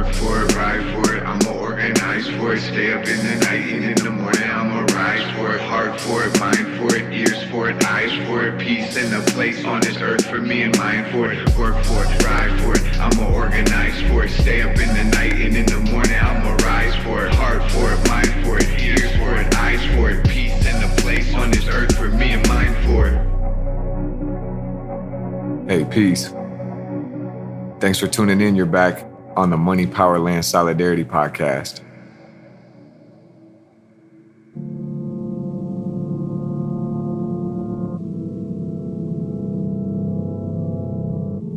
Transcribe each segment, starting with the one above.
work for it, ride for it, I'ma organize for it, stay up in the night and in the morning I'ma rise for it, heart for it, mind for it, ears for it, eyes for it, peace and a place on this earth for me and mine for it, work for it, ride for it, I'ma organize for it, stay up in the night and in the morning I'ma rise for it, heart for it, mind for it, ears for it, eyes for it, peace and a place on this earth for me and mine for it. Hey, peace. Thanks for tuning in. You're back on the Money, Power, Land, Solidarity podcast.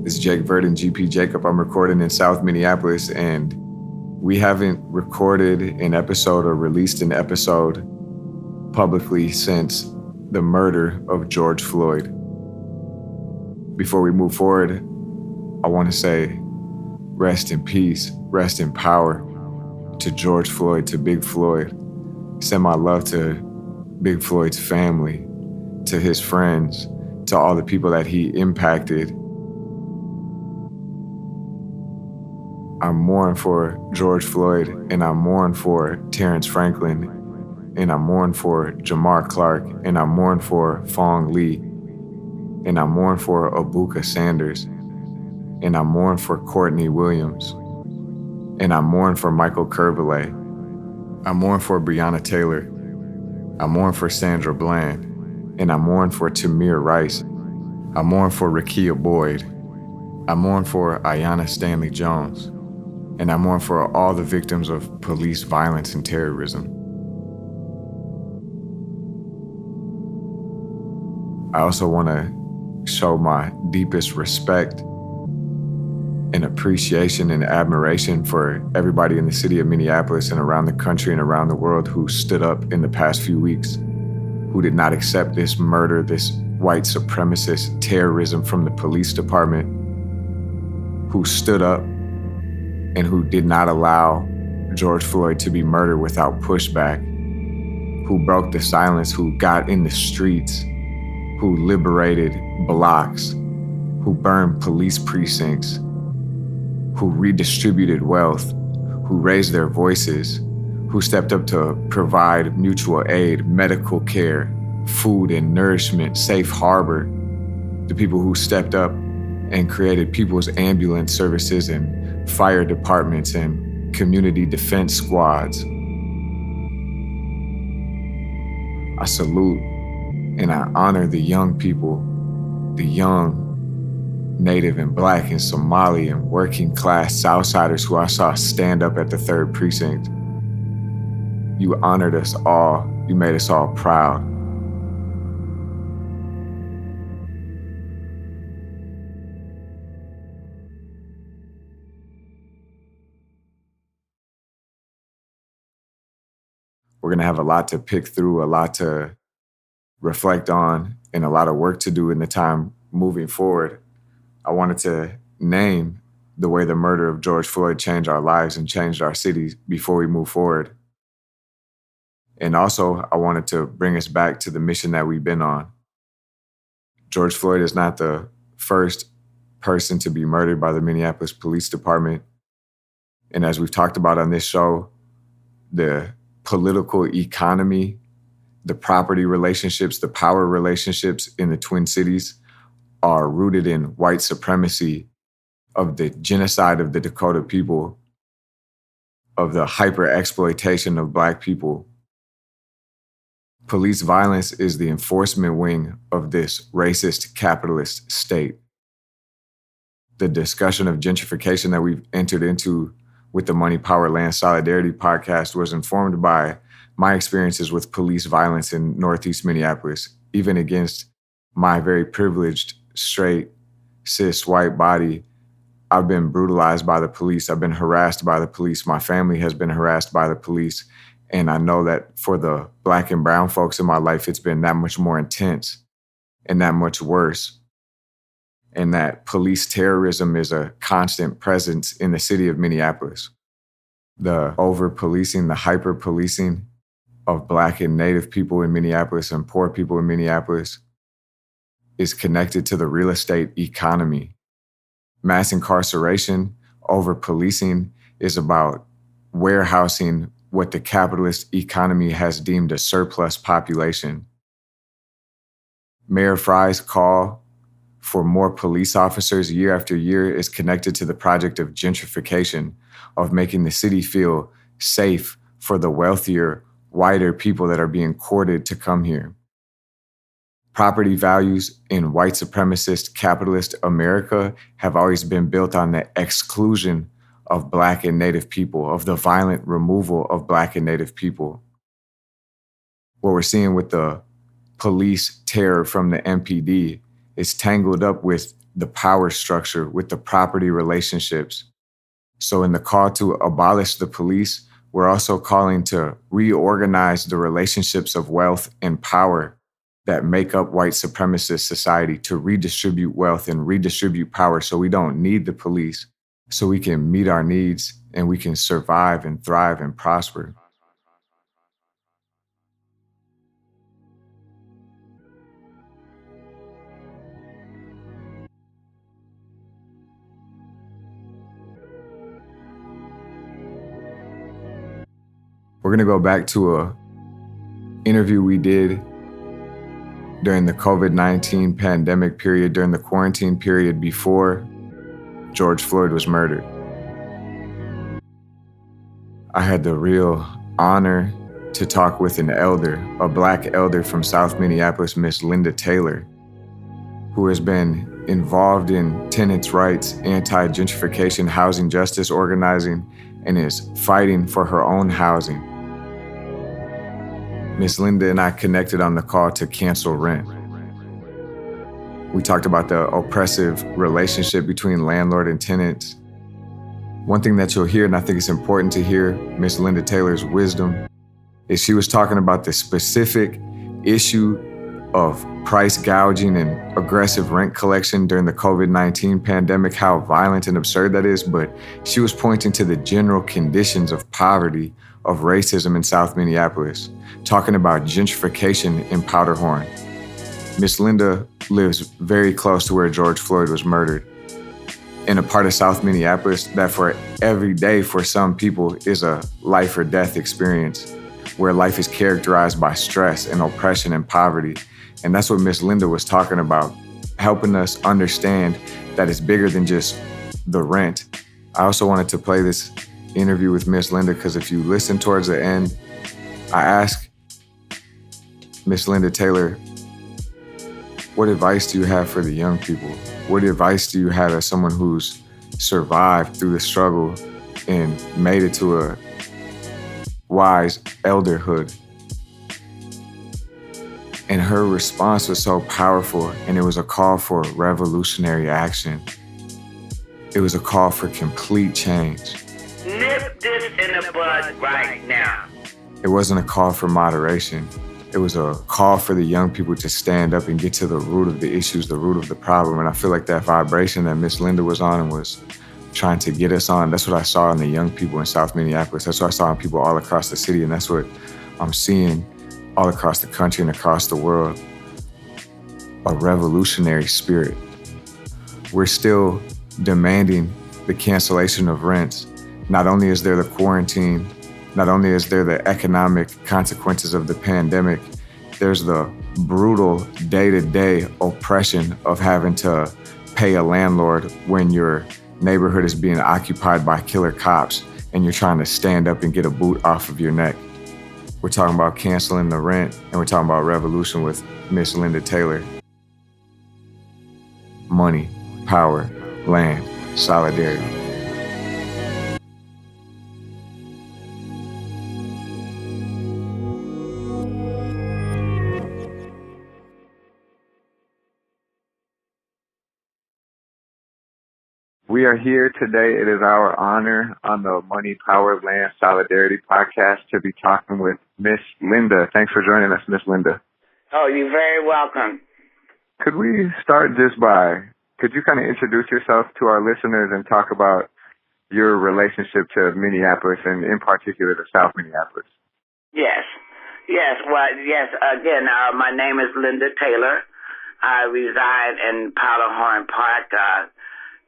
This is Jake Verdon, GP Jacob. I'm recording in South Minneapolis, and we haven't recorded an episode or released an episode publicly since the murder of George Floyd. Before we move forward, I want to say rest in peace, rest in power to George Floyd, to Big Floyd. Send my love to Big Floyd's family, to his friends, to all the people that he impacted. I mourn for George Floyd, and I mourn for Terrence Franklin, and I mourn for Jamar Clark, and I mourn for Fong Lee, and I mourn for Abuka Sanders, and I mourn for Courtney Williams, and I mourn for Michael Kerbalay. I mourn for Breonna Taylor. I mourn for Sandra Bland, and I mourn for Tamir Rice. I mourn for Rakia Boyd. I mourn for Ayanna Stanley Jones, and I mourn for all the victims of police violence and terrorism. I also want to show my deepest respect and appreciation and admiration for everybody in the city of Minneapolis and around the country and around the world who stood up in the past few weeks, who did not accept this murder, this white supremacist terrorism from the police department, who stood up and who did not allow George Floyd to be murdered without pushback, who broke the silence, who got in the streets, who liberated blocks, who burned police precincts, who redistributed wealth, who raised their voices, who stepped up to provide mutual aid, medical care, food and nourishment, safe harbor, the people who stepped up and created people's ambulance services and fire departments and community defense squads. I salute and I honor the young people, the young Native and Black and Somali and working class Southsiders who I saw stand up at the 3rd Precinct. You honored us all. You made us all proud. We're gonna have a lot to pick through, a lot to reflect on, and a lot of work to do in the time moving forward. I wanted to name the way the murder of George Floyd changed our lives and changed our cities before we move forward. And also, I wanted to bring us back to the mission that we've been on. George Floyd is not the first person to be murdered by the Minneapolis Police Department. And as we've talked about on this show, the political economy, the property relationships, the power relationships in the Twin Cities are rooted in white supremacy, of the genocide of the Dakota people, of the hyper-exploitation of Black people. Police violence is the enforcement wing of this racist capitalist state. The discussion of gentrification that we've entered into with the Money, Power, Land, Solidarity podcast was informed by my experiences with police violence in Northeast Minneapolis, even against my very privileged, straight, cis, white body. I've been brutalized by the police. I've been harassed by the police. My family has been harassed by the police. And I know that for the Black and brown folks in my life, it's been that much more intense and that much worse. And that police terrorism is a constant presence in the city of Minneapolis. The over-policing, the hyper-policing of Black and Native people in Minneapolis and poor people in Minneapolis is connected to the real estate economy. Mass incarceration, over-policing, is about warehousing what the capitalist economy has deemed a surplus population. Mayor Fry's call for more police officers year after year is connected to the project of gentrification, of making the city feel safe for the wealthier, whiter people that are being courted to come here. Property values in white supremacist capitalist America have always been built on the exclusion of Black and Native people, of the violent removal of Black and Native people. What we're seeing with the police terror from the MPD is tangled up with the power structure, with the property relationships. So in the call to abolish the police, we're also calling to reorganize the relationships of wealth and power that make up white supremacist society, to redistribute wealth and redistribute power so we don't need the police, so we can meet our needs and we can survive and thrive and prosper. We're gonna go back to a interview we did during the COVID-19 pandemic period, during the quarantine period before George Floyd was murdered. I had the real honor to talk with an elder, a Black elder from South Minneapolis, Miss Linda Taylor, who has been involved in tenants' rights, anti-gentrification, housing justice organizing, and is fighting for her own housing. Miss Linda and I connected on the call to cancel rent. We talked about the oppressive relationship between landlord and tenants. One thing that you'll hear, and I think it's important to hear Miss Linda Taylor's wisdom, is she was talking about the specific issue of price gouging and aggressive rent collection during the COVID-19 pandemic, how violent and absurd that is, but she was pointing to the general conditions of poverty, of racism in South Minneapolis, talking about gentrification in Powderhorn. Miss Linda lives very close to where George Floyd was murdered, in a part of South Minneapolis that for every day for some people is a life or death experience, where life is characterized by stress and oppression and poverty. And that's what Miss Linda was talking about, helping us understand that it's bigger than just the rent. I also wanted to play this interview with Miss Linda because if you listen towards the end, I ask Miss Linda Taylor, what advice do you have for the young people? What advice do you have as someone who's survived through the struggle and made it to a wise elderhood? And her response was so powerful, and it was a call for revolutionary action. It was a call for complete change. Nip this in the bud right now. It wasn't a call for moderation. It was a call for the young people to stand up and get to the root of the issues, the root of the problem. And I feel like that vibration that Miss Linda was on and was trying to get us on, that's what I saw in the young people in South Minneapolis. That's what I saw in people all across the city. And that's what I'm seeing all across the country and across the world. A revolutionary spirit. We're still demanding the cancellation of rents. Not only is there the quarantine, not only is there the economic consequences of the pandemic, there's the brutal day-to-day oppression of having to pay a landlord when your neighborhood is being occupied by killer cops and you're trying to stand up and get a boot off of your neck. We're talking about canceling the rent, and we're talking about revolution with Miss Linda Taylor. Money, power, land, solidarity. We are here today. It is our honor on the Money, Power, Land, Solidarity podcast to be talking with Miss Linda. Thanks for joining us, Miss Linda. Oh, you're very welcome. Could we start could you kind of introduce yourself to our listeners and talk about your relationship to Minneapolis and in particular to South Minneapolis? Yes. Again, my name is Linda Taylor. I reside in Powderhorn Park,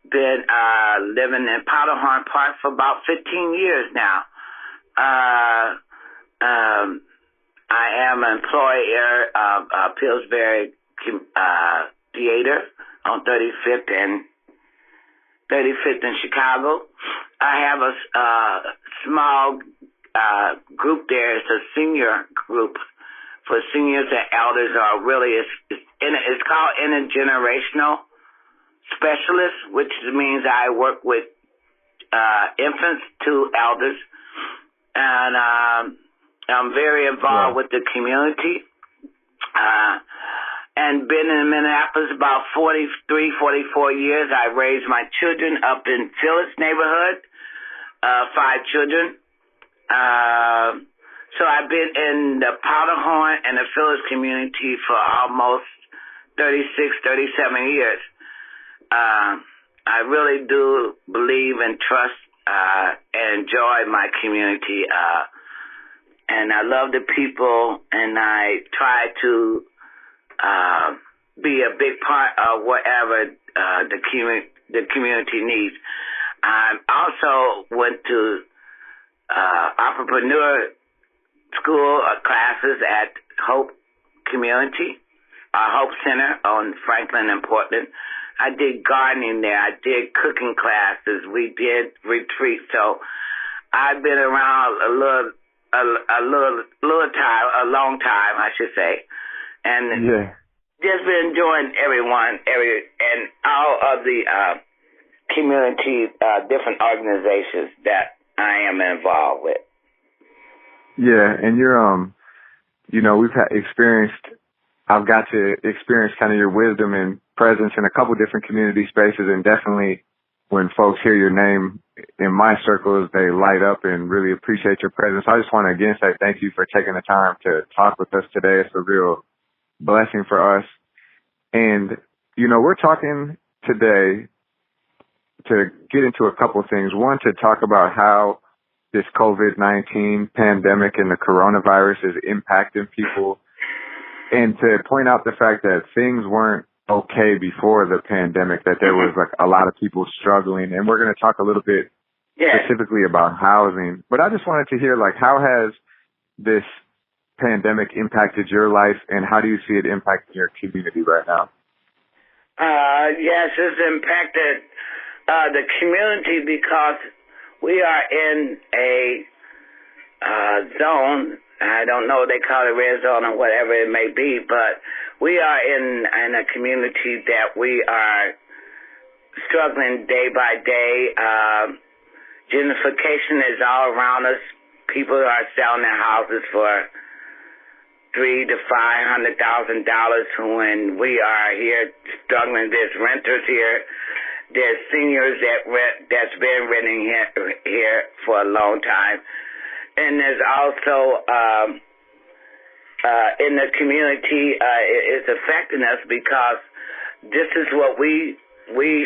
been living in Powderhorn Park for about 15 years now. I am an employer of Pillsbury Theater on 35th and 35th in Chicago. I have a small group there. It's a senior group for seniors and elders. It's called intergenerational specialist, which means I work with infants to elders, and I'm very involved with the community, and been in Minneapolis about 43, 44 years. I raised my children up in Phyllis neighborhood, 5 children. So I've been in the Powderhorn and the Phyllis community for almost 36, 37 years. I really do believe and trust and enjoy my community, and I love the people, and I try to be a big part of whatever the community needs. I also went to entrepreneur school classes at Hope Center on Franklin and Portland. I did gardening there. I did cooking classes. We did retreats. So I've been around a long time, I should say, and just been enjoying and all of the community, different organizations that I am involved with. Yeah, and you're I've got to experience kind of your wisdom and presence in a couple different community spaces, and definitely when folks hear your name in my circles, they light up and really appreciate your presence. I just want to again say thank you for taking the time to talk with us today. It's a real blessing for us. And, we're talking today to get into a couple things. One, to talk about how this COVID-19 pandemic and the coronavirus is impacting people, and to point out the fact that things weren't okay before the pandemic, that there was a lot of people struggling. And we're going to talk a little bit specifically about housing. But I just wanted to hear, how has this pandemic impacted your life, and how do you see it impacting your community right now? Yes, it's impacted the community because we are in a zone. I don't know, they call it red zone or whatever it may be, but we are in a community that we are struggling day by day. Gentrification is all around us. People are selling their houses for $300,000 to $500,000 when we are here struggling. There's renters here. There's seniors that's been renting here for a long time. And there's also in the community, it's affecting us because this is what we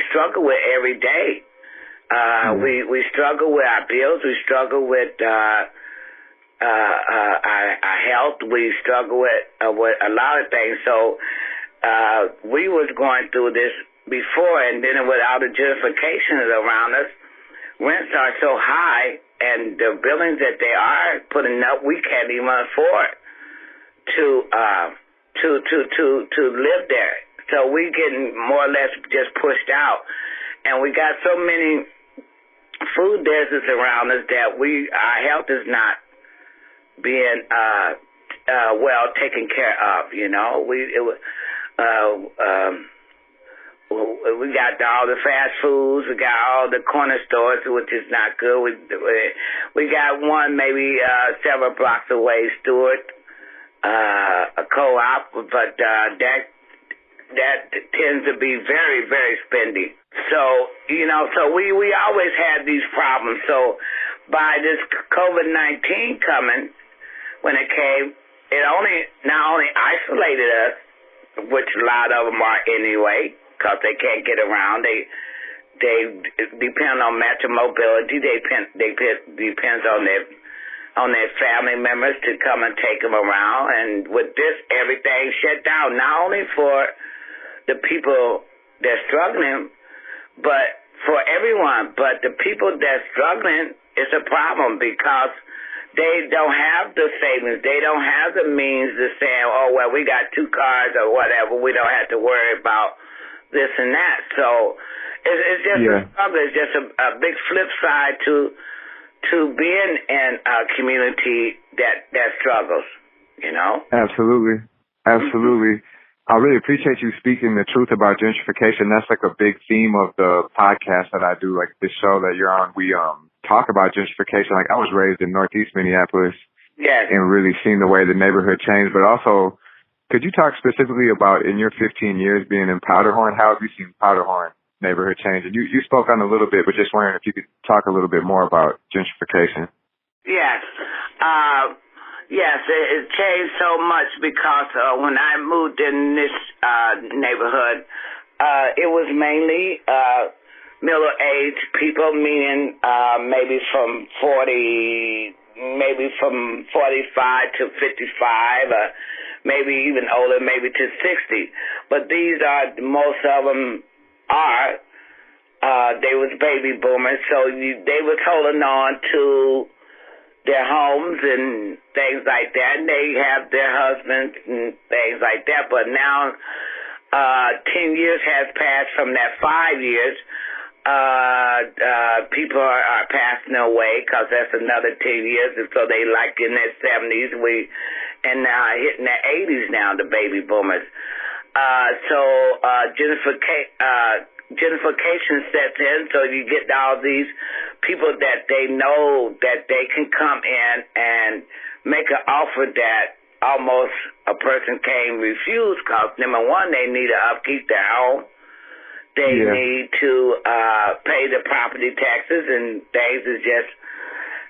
struggle with every day. We struggle with our bills. We struggle with our health. We struggle with a lot of things. So we was going through this before, and then with all the gentrification around us, rents are so high, and the buildings that they are putting up, we can't even afford to live there. So we getting more or less just pushed out, and we got so many food deserts around us that our health is not being well taken care of. We got all the fast foods. We got all the corner stores, which is not good. We got one maybe several blocks away, Stewart, a co-op, but that tends to be very, very spendy. So we always had these problems. So by this COVID-19 coming, when it came, it not only isolated us, which a lot of them are anyway, because they can't get around. They depend on metro mobility. They depends on their family members to come and take them around. And with this, everything shut down. Not only for the people that's struggling, but for everyone, but the people that's struggling is a problem because they don't have the savings. They don't have the means to say, oh, well, we got 2 cars or whatever. We don't have to worry about this and that. So it's just a struggle. It's just a big flip side to being in a community that struggles, you know? Absolutely. Absolutely. I really appreciate you speaking the truth about gentrification. That's like a big theme of the podcast that I do, like this show that you're on. We talk about gentrification. Like I was raised in Northeast Minneapolis, yes, and really seen the way the neighborhood changed. But also, could you talk specifically about in your 15 years being in Powderhorn, how have you seen Powderhorn neighborhood change? And you spoke on a little bit, but just wondering if you could talk a little bit more about gentrification. Yes. Yes, it changed so much because when I moved in this neighborhood, it was mainly middle-aged people, meaning maybe from 45 to 55, maybe even older, maybe to 60. But these are, most of them are, they was baby boomers, so they was holding on to their homes and things like that, and they have their husbands and things like that. But now 10 years has passed from that 5 years. People are passing away because that's another 10 years, and so they like in their 70s, and hitting their 80s now, the baby boomers. So gentrification sets in, so you get all these people that they know that they can come in and make an offer that almost a person can't refuse because, number one, they need to upkeep their home. They need to pay the property taxes and things is just...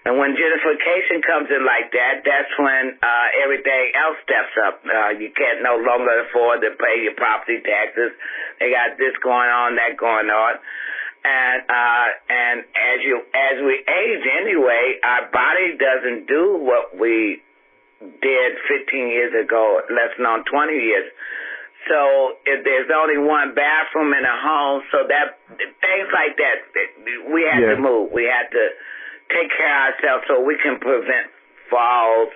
And when gentrification comes in like that, that's when everything else steps up. You can't no longer afford to pay your property taxes. They got this going on, that going on. And as we age anyway, our body doesn't do what we did 15 years ago, less than 20 years. So if there's only one bathroom in a home, so that things like that, we had to move. We had to take care of ourselves so we can prevent falls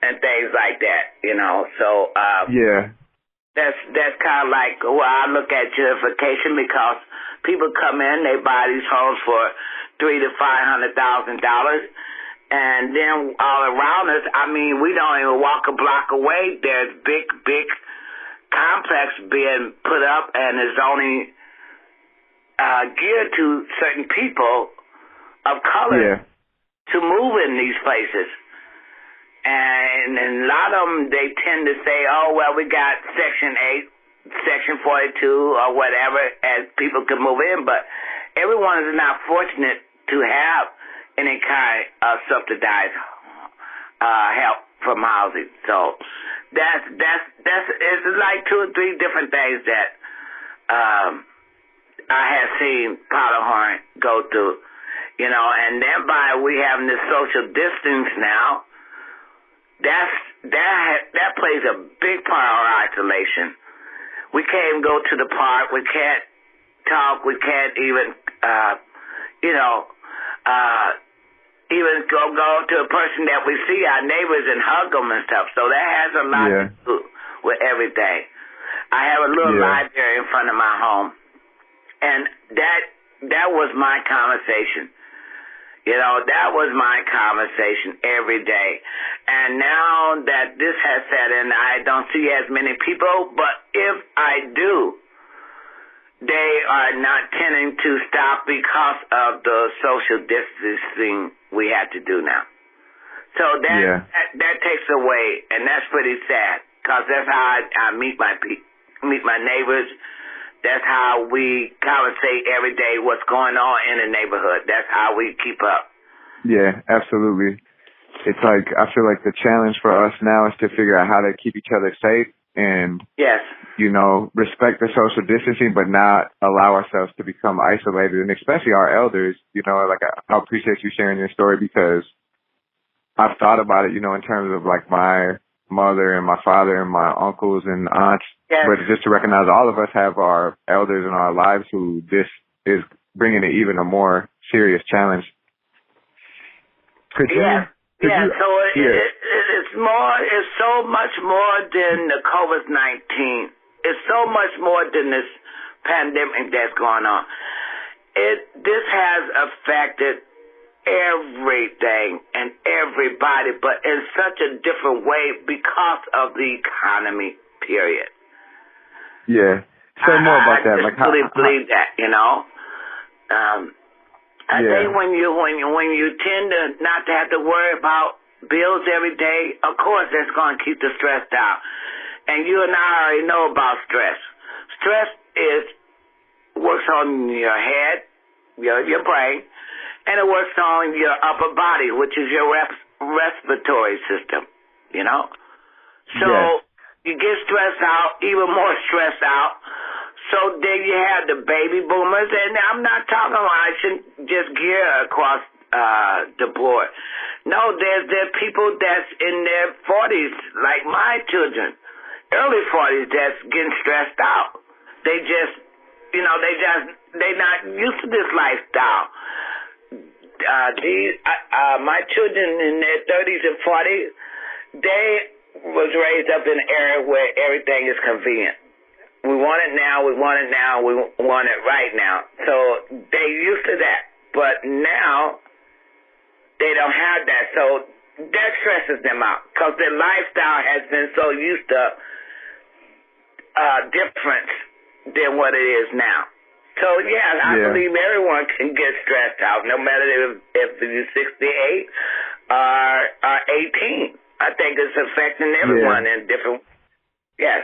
and things like that, you know. So that's kind of like where I look at gentrification, because people come in, they buy these homes for $300,000 to $500,000, and then all around us, I mean, we don't even walk a block away. There's big complex being put up, and it's only geared to certain people of color to move in these places. And a lot of them, they tend to say, oh, well, we got Section 8, Section 42, or whatever, as people can move in. But everyone is not fortunate to have any kind of subsidized help from housing. So that's it's like 2 or 3 different things that I have seen Powderhorn go through. You know, and thereby we having this social distance now. That plays a big part of our isolation. We can't even go to the park. We can't talk. We can't even, even go to a person that we see, our neighbors, and hug them and stuff. So that has a lot to do with everything. I have a little library in front of my home, and that was my conversation. You know, that was my conversation every day. And now that this has set in, I don't see as many people, but if I do, they are not tending to stop because of the social distancing we have to do now. So that takes away, and that's pretty sad, because that's how I meet my neighbors. That's how we conversate every day what's going on in the neighborhood. That's how we keep up. Yeah, absolutely. It's like, I feel like the challenge for us now is to figure out how to keep each other safe and, you know, respect the social distancing, but not allow ourselves to become isolated. And especially our elders, you know, like I appreciate you sharing your story, because I've thought about it, you know, in terms of like my mother and my father and my uncles and aunts, but just to recognize all of us have our elders in our lives who this is bringing it even a more serious challenge. So it's so much more than the COVID-19. It's so much more than this pandemic that's going on. This has affected everything and everybody, but in such a different way because of the economy, period. Yeah. Say more about that. I just really believe that, you know. I think when you tend to not to have to worry about bills every day, of course that's going to keep the stress down. And you and I already know about stress. Stress works on your head, your brain, and it works on your upper body, which is your respiratory system, you know? So you get stressed out, even more stressed out. So then you have the baby boomers, and I'm not talking about I shouldn't just gear across the board. No, there are people that's in their 40s, like my children, early 40s, that's getting stressed out. They just, they're not used to this lifestyle. My children in their 30s and 40s, they was raised up in an area where everything is convenient. We want it now, we want it now, we want it right now. So they used to that. But now they don't have that. So that stresses them out because their lifestyle has been so used to different than what it is now. So, I believe everyone can get stressed out, no matter if you're 68 or 18. I think it's affecting everyone in different. Yes.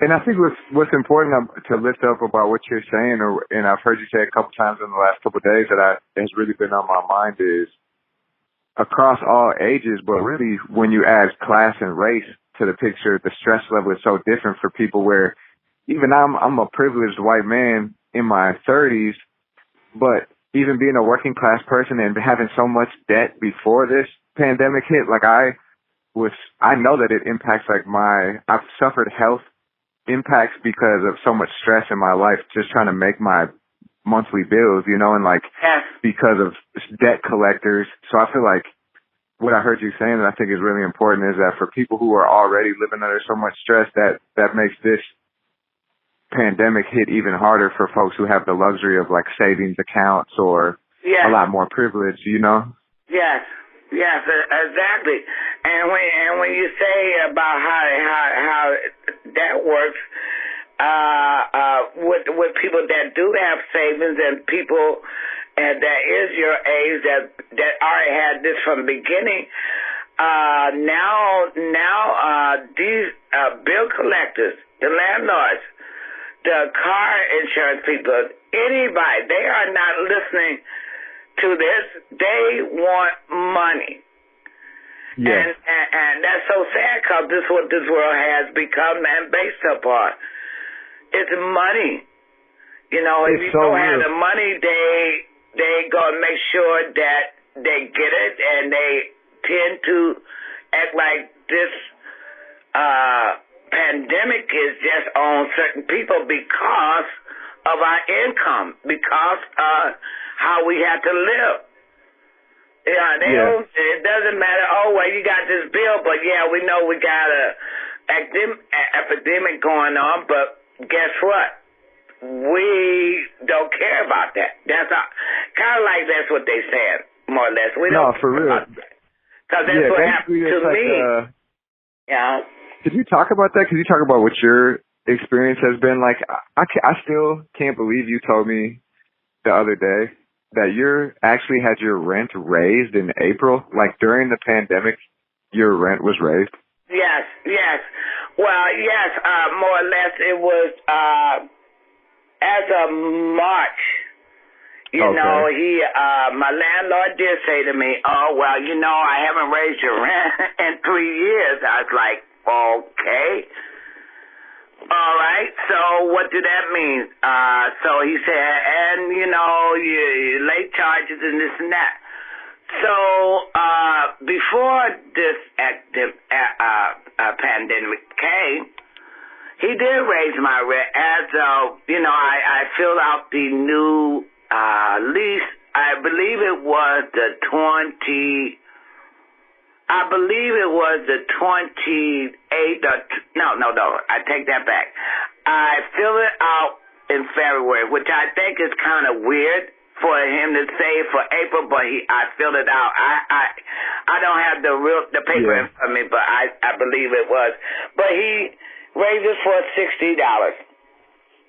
And I think what's important to lift up about what you're saying, and I've heard you say a couple times in the last couple of days has really been on my mind, is across all ages, but really when you add class and race to the picture, the stress level is so different for people where even I'm a privileged white man in my 30s, but even being a working class person and having so much debt before this pandemic hit, like I know that it impacts I've suffered health impacts because of so much stress in my life, just trying to make my monthly bills, and because of debt collectors. So I feel like what I heard you saying that I think is really important is that for people who are already living under so much stress, that makes this pandemic hit even harder for folks who have the luxury of savings accounts or a lot more privilege, Yes, exactly. And when you say about how that works with people that do have savings and people that is your age that already had this from the beginning, now these bill collectors, the landlords, the car insurance people, anybody, they are not listening to this. They want money. Yes. And that's so sad because this is what this world has become and based upon. It's money. If you don't have the money, they gonna make sure that they get it, and they tend to act like this pandemic is just on certain people because of our income, because how we have to live. Don't, it doesn't matter, you got this bill, but we know we got a epidemic going on, but guess what? We don't care about that. That's kind of like that's what they said, more or less. We don't for real. Because that's what happened to me. Could you talk about that? Could you talk about what your experience has been like? I still can't believe you told me the other day that you actually had your rent raised in April. Like during the pandemic, your rent was raised? Yes. Well, yes, more or less it was as of March. My landlord did say to me, I haven't raised your rent in 3 years. I was like, okay. All right, so what did that mean? So he said, and, your late charges and this and that. So before this pandemic came, he did raise my rent as I filled out the new least, I believe it was the 28th, no, I take that back. I filled it out in February, which I think is kind of weird for him to say for April, but I filled it out. I don't have the paper in front of me, but I believe it was. But he raised it for $60.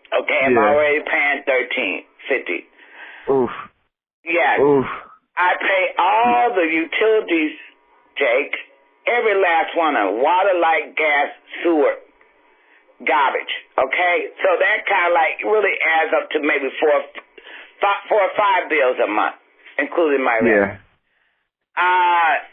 Okay, I'm already paying $13.50. Oof. Yes. Oof. I pay all the utilities, Jake, every last one of them, water, light, gas, sewer, garbage, okay? So that kind of like really adds up to maybe four or five bills a month, including my rent.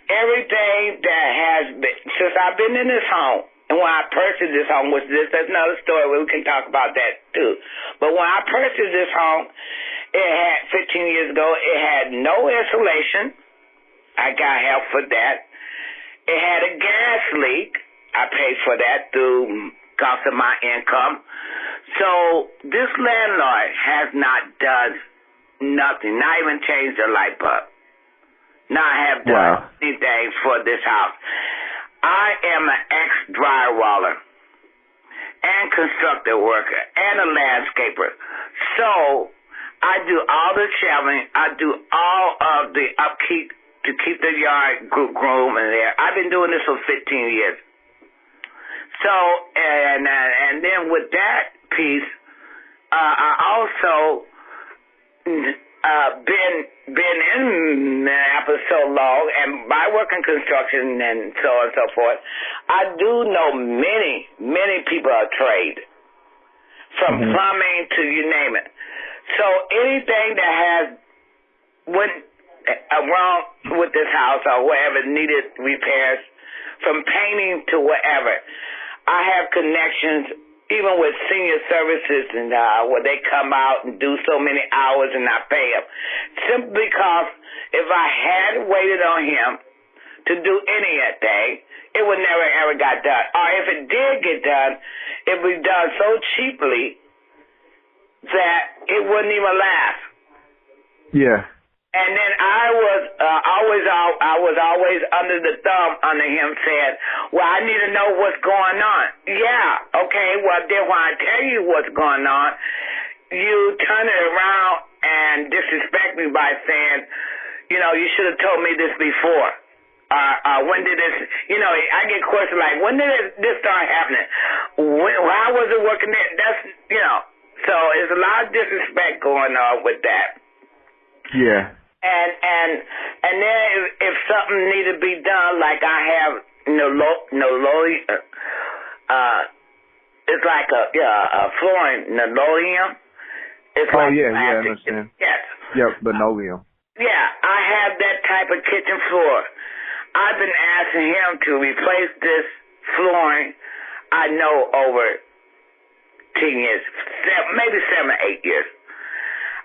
Everything that has been, since I've been in this home, and when I purchased this home, which that's another story, we can talk about that too. But when I purchased this home, it had 15 years ago, it had no insulation. I got help for that. It had a gas leak. I paid for that through cost of my income. So this landlord has not done nothing, not even changed the light bulb. Not have done anything for this house. I am an ex-drywaller and construction worker and a landscaper. So I do all the shoveling. I do all of the upkeep to keep the yard groomed in there. I've been doing this for 15 years. So, and then with that piece, I also been in Minneapolis so long, and by working construction and so on and so forth, I do know many people of trade, from plumbing to you name it. So anything that has went wrong with this house or whatever needed repairs, from painting to whatever, I have connections even with senior services and where they come out and do so many hours and I pay them. Simply because if I had waited on him to do anything, it would never ever got done. Or if it did get done, it would be done so cheaply that it wouldn't even last. Yeah. And then I was always under the thumb under him saying, well, I need to know what's going on. Yeah, okay, well, then when I tell you what's going on, you turn it around and disrespect me by saying, you know, you should have told me this before. When did this, you know, I get questions like, when did this start happening? How was it working there? That's, you know, so there's a lot of disrespect going on with that. Yeah. And then if something need to be done, like I have it's like a flooring linoleum. It's like yeah, I understand. Yes. Yep, linoleum. Yeah, I have that type of kitchen floor. I've been asking him to replace this flooring. I know over 10 years, maybe 7 or 8 years.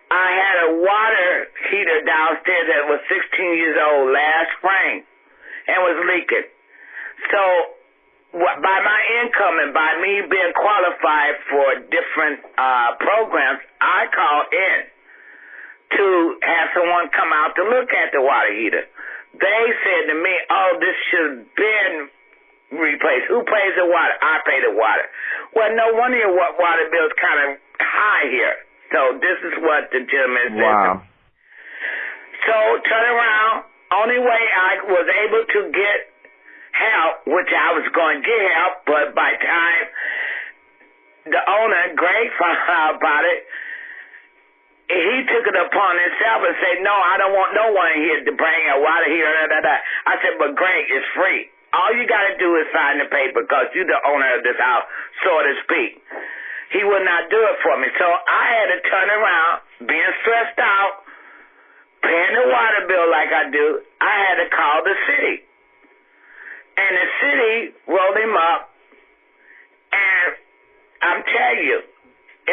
I had a water heater downstairs that was 16 years old last spring and was leaking. So by my income and by me being qualified for different programs, I called in to have someone come out to look at the water heater. They said to me, oh, this should have been replaced. Who pays the water? I pay the water. Well, no wonder your water bill's kind of high here. So this is what the gentleman said. Wow. So turn around. Only way I was able to get help, which I was going to get help, but by the time the owner, Greg, found out about it, he took it upon himself and said, no, I don't want no one here to bring a water heater. I said, but Greg, it's free. All you got to do is sign the paper because you're the owner of this house, so to speak. He would not do it for me. So I had to turn around, being stressed out, paying the water bill like I do. I had to call the city. And the city rolled him up. And I'm telling you,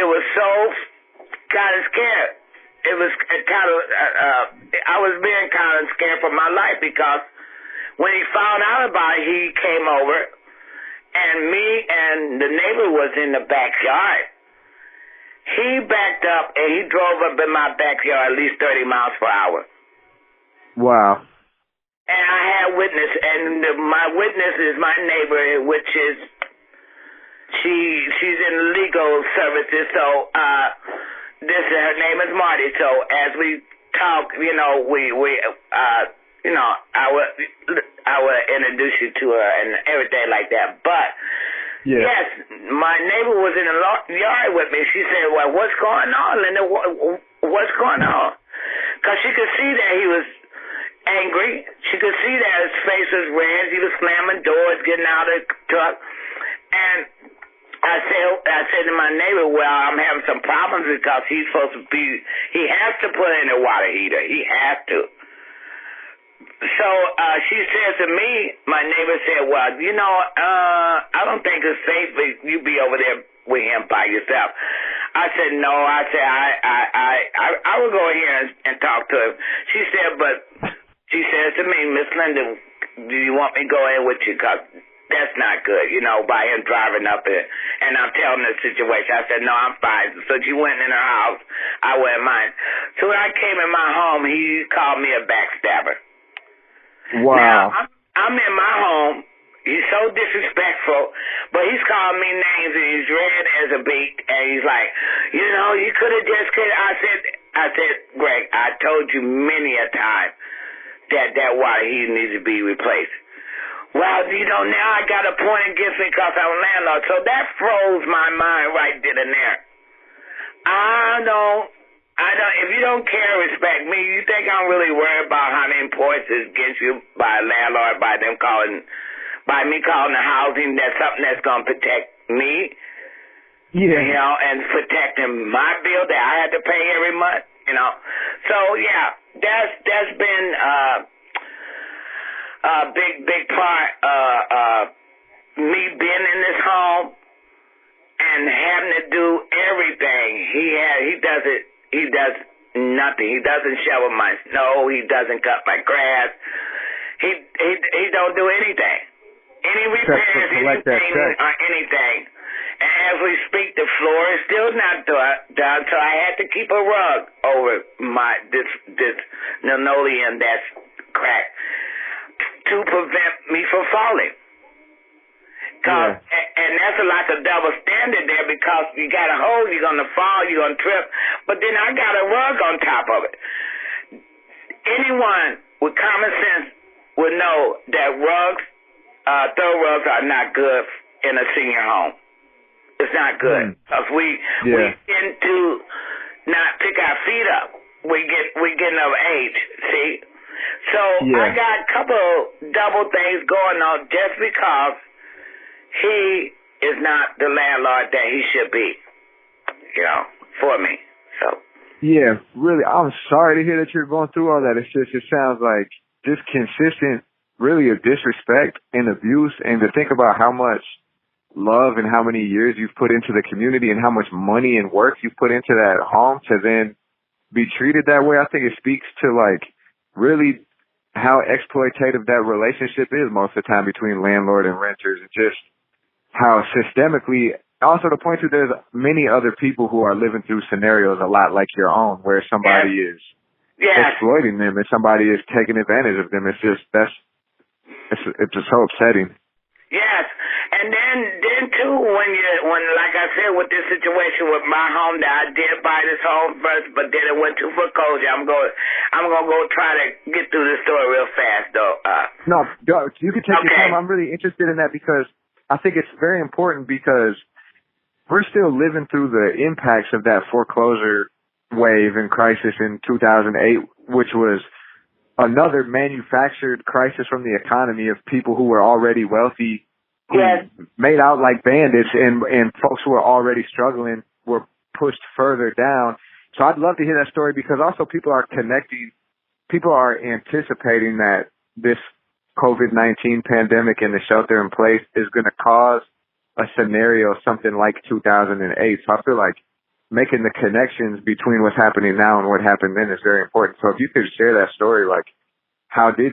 it was so kind of scared. It was kind of, I was being kind of scared for my life because when he found out about it, he came over. And me and the neighbor was in the backyard. He backed up and he drove up in my backyard at least 30 miles per hour. Wow. And I had witness, and my witness is my neighbor, which is she's in legal services. So her name is Marty. So as we talk, I will introduce you to her and everything like that. But yes, my neighbor was in the yard with me. She said, "Well, what's going on, Linda? What's going on?" Because she could see that he was angry. She could see that his face was red. He was slamming doors, getting out of the truck. And I said to my neighbor, "Well, I'm having some problems because he has to put in a water heater. He has to." So she said to me, my neighbor said, "Well, I don't think it's safe for you be over there with him by yourself." I said, "No." I said, I will go here and talk to him. She said, she says to me, "Miss Linda, do you want me to go in with you? Because that's not good, by him driving up there." And I'm telling the situation. I said, "No, I'm fine." So she went in her house. I went in mine. So when I came in my home, he called me a backstabber. Wow. Now, I'm in my home. He's so disrespectful, but he's calling me names, and he's red as a beet, and he's like, "You could have just killed." I said, "Greg, I told you many a time that water heater needs to be replaced." "Well, now I got a point against me because I'm a landlord." So that froze my mind right then and there. I don't. If you don't care, respect me. You think I'm really worried about how many points is against you by a landlord, by me calling the housing? That's something that's gonna protect me. Yeah. And protecting my bill that I have to pay every month. So yeah, that's been a big part me being in this home and having to do everything. He does nothing. He doesn't shovel my snow. He doesn't cut my grass. He don't do anything. Any repairs, anything, or anything. And as we speak, the floor is still not done, so I had to keep a rug over this linoleum that's cracked to prevent me from falling. And that's like a double standard there, because you got a hole, you're going to fall, you're going to trip, but then I got a rug on top of it. Anyone with common sense would know that throw rugs are not good in a senior home. It's not good, because we tend to not pick our feet up. We getting of age, see? So I got a couple double things going on just because he is not the landlord that he should be, for me. So. Yeah, really, I'm sorry to hear that you're going through all that. It sounds like just consistent, really, of disrespect and abuse, and to think about how much love and how many years you've put into the community and how much money and work you've put into that home to then be treated that way. I think it speaks to really how exploitative that relationship is most of the time between landlord and renters, and just how systemically, also to point to, there's many other people who are living through scenarios a lot like your own, where somebody is exploiting them and somebody is taking advantage of them. It's just just so upsetting. Yes, and then too, when like I said, with this situation with my home, that I did buy this home first, but then it went to foreclosure. I'm gonna go try to get through this story real fast, though. No, you can take your time. I'm really interested in that because I think it's very important, because we're still living through the impacts of that foreclosure wave and crisis in 2008, which was another manufactured crisis from the economy of people who were already wealthy, who made out like bandits, and folks who were already struggling were pushed further down. So I'd love to hear that story, because also people are anticipating that this COVID-19 pandemic and the shelter in place is going to cause a scenario something like 2008. So I feel like making the connections between what's happening now and what happened then is very important. So if you could share that story, how did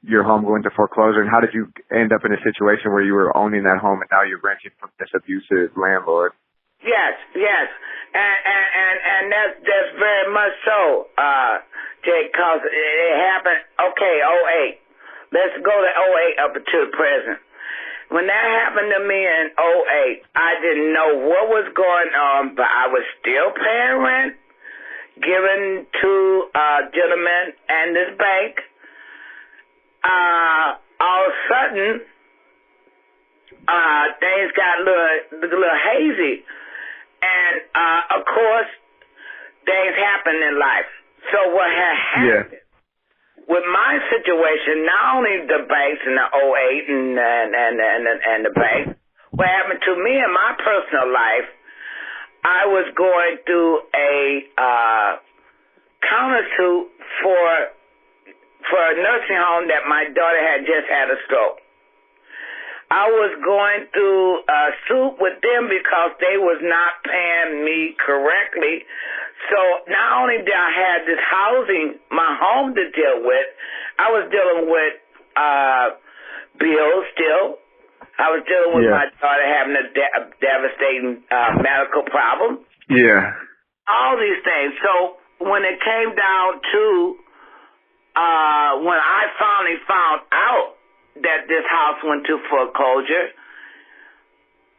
your home go into foreclosure, and how did you end up in a situation where you were owning that home and now you're renting from this abusive landlord? Yes, yes, and that's very much so, Jake, cause it happened. Okay, '08. Let's go to '08 up to the present. When that happened to me in '08, I didn't know what was going on, but I was still paying rent, given to a gentleman and this bank. All of a sudden, things got a little hazy. And, of course, things happen in life. So what had happened with my situation, not only the banks in the '08 and the bank, what happened to me in my personal life, I was going through a countersuit for a nursing home that my daughter had just had a stroke. I was going through a suit with them because they was not paying me correctly. So not only did I have this housing, my home to deal with, I was dealing with bills still. I was dealing with my daughter having a devastating medical problem. Yeah. All these things. So when it came down to when I finally found out that this house went to foreclosure,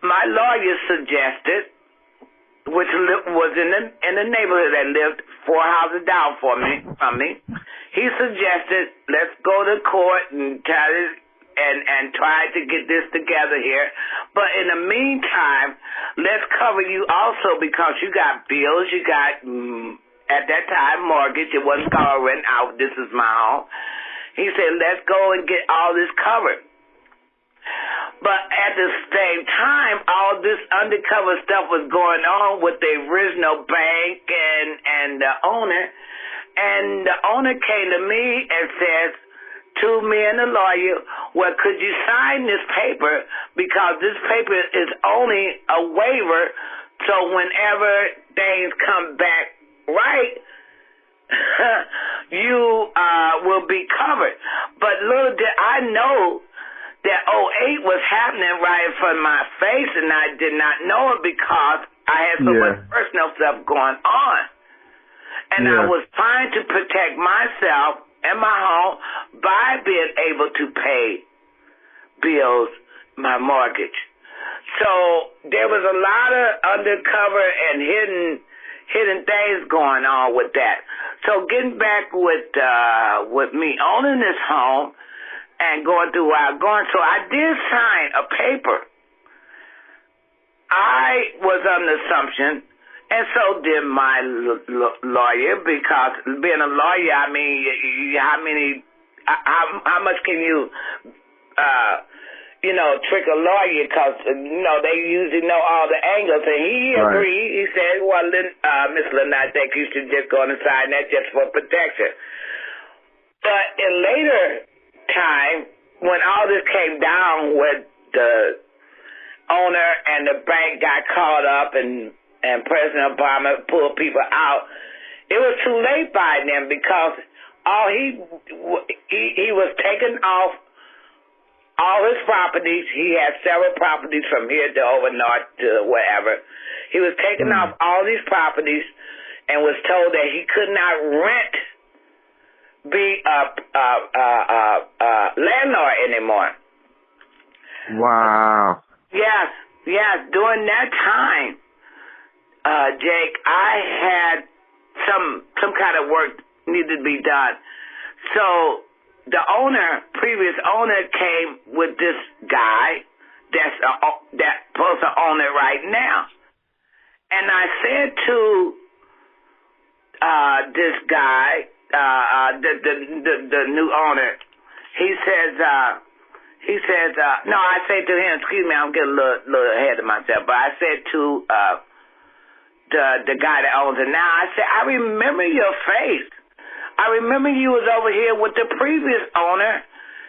my lawyer suggested, which was in the neighborhood that lived 4 houses down from me, he suggested, let's go to court and try to get this together here. But in the meantime, let's cover you also because you got bills, you got, at that time, mortgage. It wasn't called rent out. This is my home. He said, let's go and get all this covered. But at the same time, all this undercover stuff was going on with the original bank and the owner. And the owner came to me and says to me and the lawyer, well, could you sign this paper? Because this paper is only a waiver, so whenever things come back right, you will be covered. But little did I know that '08 was happening right in front of my face, and I did not know it because I had so much personal stuff going on. And I was trying to protect myself and my home by being able to pay bills, my mortgage. So there was a lot of undercover and hidden things going on with that. So getting back with me owning this home and going through what I'm going through, I did sign a paper. I was under the assumption, and so did my lawyer, because being a lawyer, I mean, how much can you trick a lawyer, because, they usually know all the angles. And he agreed. He said, well, Miss Lynn, I think you should just go on and sign that just for protection. But in later time, when all this came down with the owner and the bank got caught up and President Obama pulled people out, it was too late by then, because he was taken off all his properties. He had several properties from here to over north to wherever. He was taking off all these properties and was told that he could not be a landlord anymore. Wow. Yes. During that time, Jake, I had some kind of work needed to be done. So the previous owner came with this guy that's supposed to own it right now. And I said to this guy, the new owner, he says, no, I said to him, excuse me, I'm getting a little ahead of myself, but I said to the guy that owns it now, I said, I remember your face. I remember you was over here with the previous owner.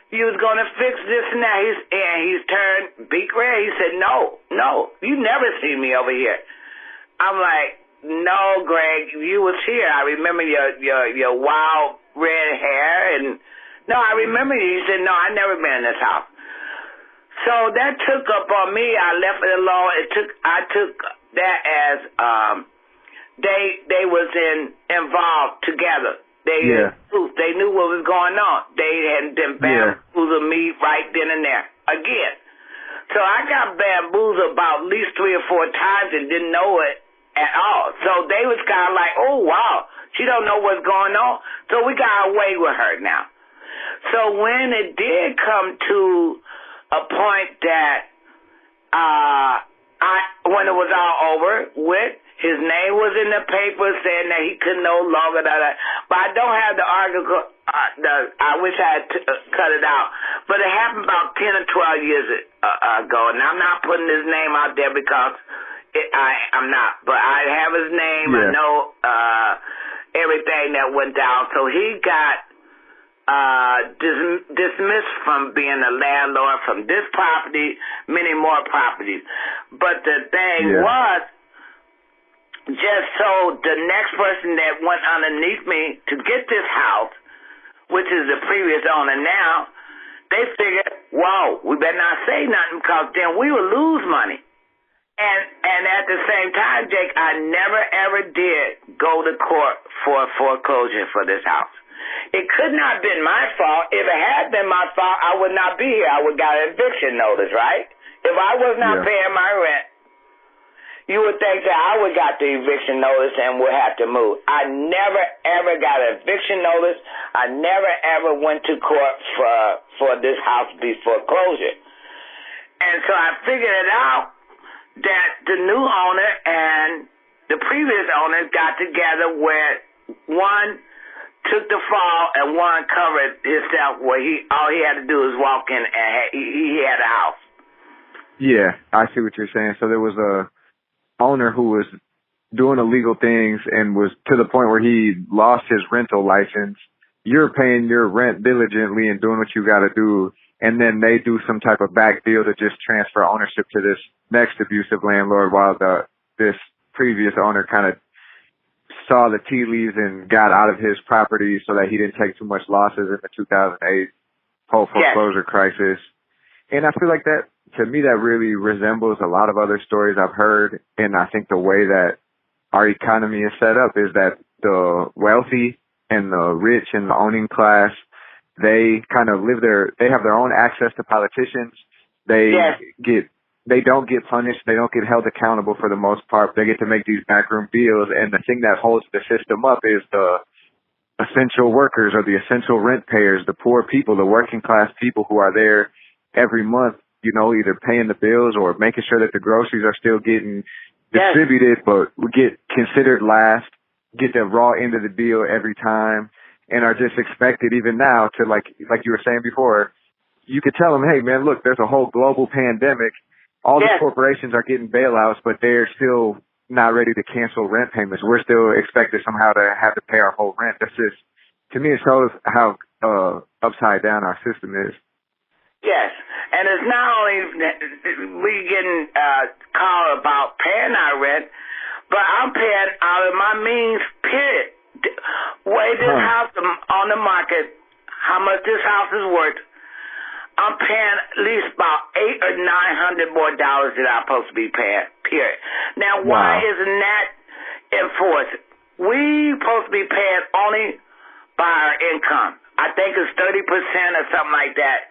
You was going to fix this and that. He's turned beak red. He said, no, you never see me over here. I'm like, no, Greg, you was here. I remember your wild red hair. And no, I remember you. He said, no, I never been in this house. So that took up on me. I left it alone. I took that as they was involved together. They knew what was going on. They had been bamboozled me right then and there again. So I got bamboozled about at least 3 or 4 times and didn't know it at all. So they was kind of like, oh wow, she don't know what's going on. So we got away with her now. So when it did come to a point that when it was all over with, his name was in the paper saying that he could no longer, but I don't have the article. I wish I had cut it out. But it happened about 10 or 12 years ago, and I'm not putting his name out there because I'm not. But I have his name. I know everything that went down. So he got dismissed from being a landlord from this property, many more properties. But the thing was, just so the next person that went underneath me to get this house, which is the previous owner now, they figured, whoa, we better not say nothing because then we will lose money. And at the same time, Jake, I never ever did go to court for foreclosure for this house. It could not have been my fault. If it had been my fault, I would not be here. I would got an eviction notice, right? If I was not paying my rent, you would think that I would got the eviction notice and would have to move. I never, ever got an eviction notice. I never, ever went to court for this house to be foreclosure. And so I figured it out that the new owner and the previous owner got together where one took the fall and one covered himself where all he had to do was walk in and he had a house. Yeah, I see what you're saying. So there was a owner who was doing illegal things and was to the point where he lost his rental license. You're paying your rent diligently and doing what you got to do, and then they do some type of back deal to just transfer ownership to this next abusive landlord while this previous owner kind of saw the tea leaves and got out of his property so that he didn't take too much losses in the 2008 whole foreclosure crisis. And I feel like that, to me, that really resembles a lot of other stories I've heard. And I think the way that our economy is set up is that the wealthy and the rich and the owning class, they kind of they have their own access to politicians. They don't get punished. They don't get held accountable for the most part. They get to make these backroom deals. And the thing that holds the system up is the essential workers or the essential rent payers, the poor people, the working class people who are there every month, either paying the bills or making sure that the groceries are still getting distributed, but we get considered last, get the raw end of the deal every time, and are just expected even now to, like you were saying before, you could tell them, hey, man, look, there's a whole global pandemic. All the corporations are getting bailouts, but they're still not ready to cancel rent payments. We're still expected somehow to have to pay our whole rent. That's just, to me, it shows how upside down our system is. Yes, and it's not only we getting called about paying our rent, but I'm paying out of my means, period. Way this house on the market, how much this house is worth, I'm paying at least about $800 or $900 more dollars than I'm supposed to be paying, period. Now, why isn't that enforced? We supposed to be paying only by our income. I think it's 30% or something like that.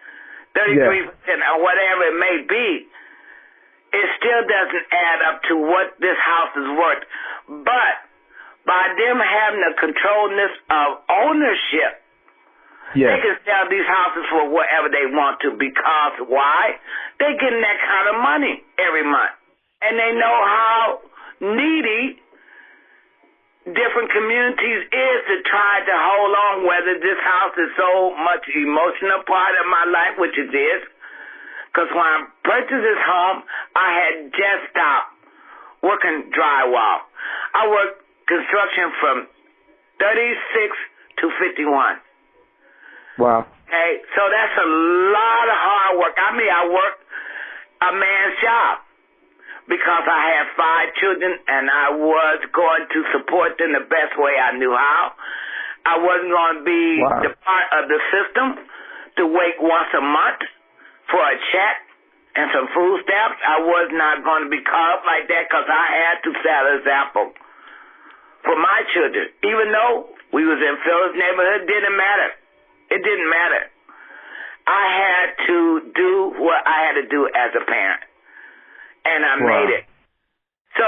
33% or whatever it may be, it still doesn't add up to what this house is worth. But by them having the controlness of ownership, they can sell these houses for whatever they want to because why? They're getting that kind of money every month. And they know how needy different communities is to try to hold on, whether this house is so much emotional part of my life, which it is. Because when I purchased this home, I had just stopped working drywall. I worked construction from 36 to 51. Wow. Okay, so that's a lot of hard work. I mean, I worked a man's job. Because I had 5 children and I was going to support them the best way I knew how. I wasn't going to be the part of the system to wait once a month for a check and some food stamps, I was not going to be caught up like that because I had to set an example for my children. Even though we was in Phil's neighborhood, didn't matter. It didn't matter. I had to do what I had to do as a parent, and I made it. So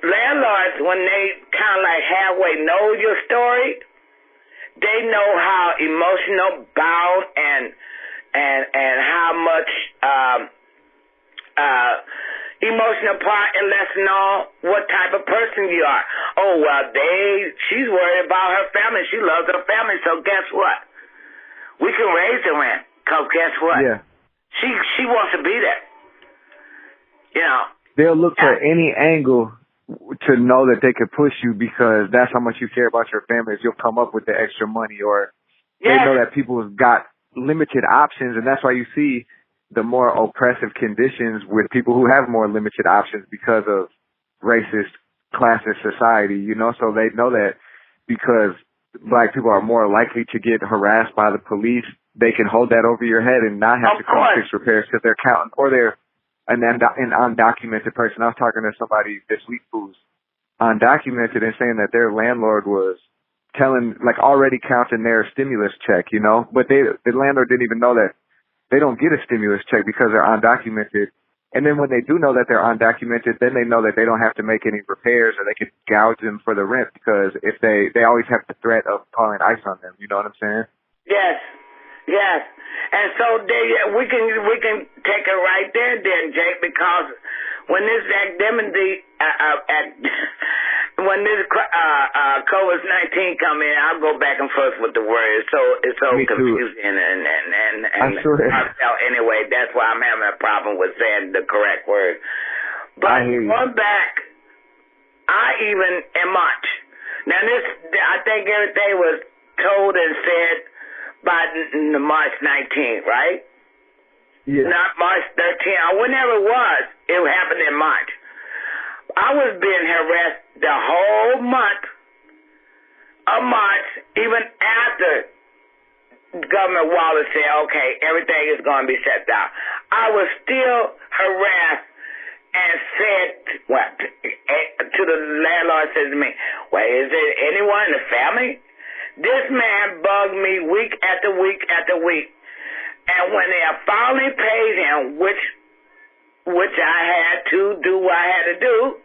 landlords, when they kind of like halfway know your story, they know how emotional bound and how much emotional part and lesson on what type of person you are. Oh, well, she's worried about her family. She loves her family, so guess what? We can raise the rent, because guess what? Yeah. She wants to be there. You know. They'll look for any angle to know that they could push you because that's how much you care about your family. Is you'll come up with the extra money, or they know that people's got limited options, and that's why you see the more oppressive conditions with people who have more limited options because of racist, classist society, you know? So they know that because black people are more likely to get harassed by the police, they can hold that over your head and not have to come fix repairs because they're counting, or they're an undocumented person. I was talking to somebody this week who's undocumented and saying that their landlord was already counting their stimulus check, you know, but the landlord didn't even know that they don't get a stimulus check because they're undocumented. And then when they do know that they're undocumented, then they know that they don't have to make any repairs, or they can gouge them for the rent, because if they always have the threat of calling ICE on them. You know what I'm saying? Yes. Yes. And so we can take it right there then, Jake, because when this when this COVID-19 come in, I'll go back and forth with the word. It's so confusing and anyway, that's why I'm having a problem with saying the correct word. But going back, even in March. Now I think everything was told and said by March 19th, right? Yeah. Not March 13th, or whenever it was. It happened in March. I was being harassed the whole month of March, even after Governor Wallace said, okay, everything is going to be shut down. I was still harassed and said, to the landlord, says to me, well, is there anyone in the family? This man bugged me week after week after week. And when they finally paid him, which I had to do what I had to do,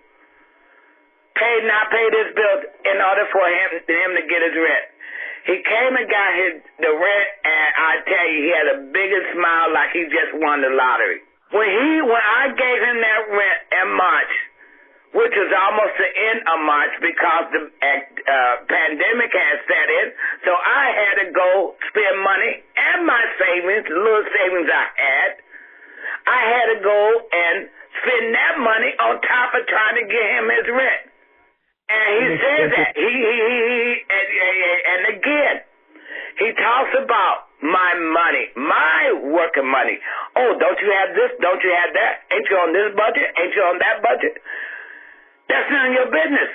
not pay this bill in order for him to get his rent. He came and got the rent, and I tell you, he had the biggest smile like he just won the lottery. When I gave him that rent in March, which was almost the end of March because the pandemic had set in, so I had to go spend money and my savings, the little savings I had to go and spend that money on top of trying to get him his rent. And he says that. And again, he talks about my money, my working money. Oh, don't you have this? Don't you have that? Ain't you on this budget? Ain't you on that budget? That's none of your business.